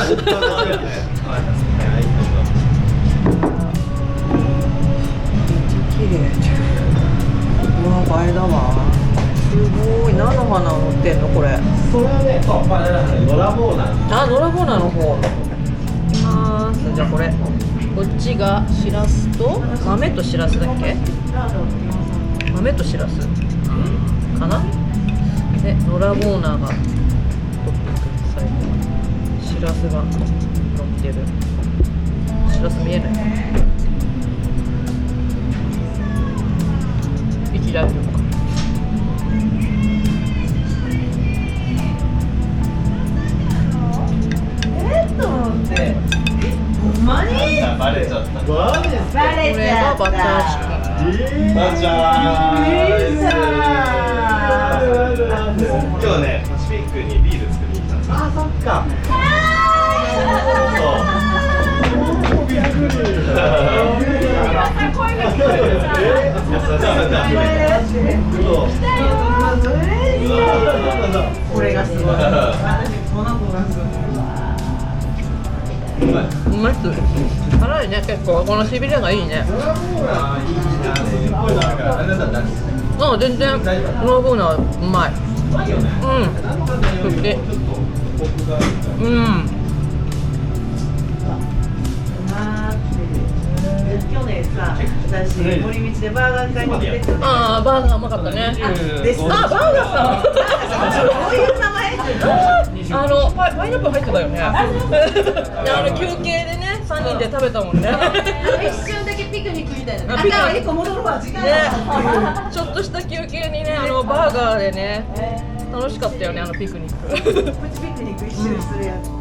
綺麗。うわ、映えだわ。すごい。菜の花乗ってんのこれ。それはね、そう、まあ、野良ボーナー。あ、野良ボーナーの方。いきます。じゃあこれ。こっちがしらすと豆としらすだっけ？豆としらすかな？で、野良ボーナーがトッピングされてます。しらすが乗ってる。しらす見えない。息大丈夫か。と思って。ほんまに？バレちゃった。これがバターチキン。バチャー。今日ね、パシフィックにビール作りに来たんです。あ、そっか。びっくり。これがすごい。この子がすごい。うまいっす。辛いね、結構。このしびれがいいね。あ、全然ノーボーナーうまい。うん。で、うん。去年さ、私森道でバーガー買いに行ってて。ああ、バーガーうまかったね。あ、バーガーさん。そういう名前。パイナップル入ってたよね。休憩でね、3人で食べたもんね。一瞬だけピクニックみたいな。1個戻るわ、時間ね。ちょっとした休憩にね、バーガーでね、楽しかったよね、ピクニック。プチピクニック一周するやつ。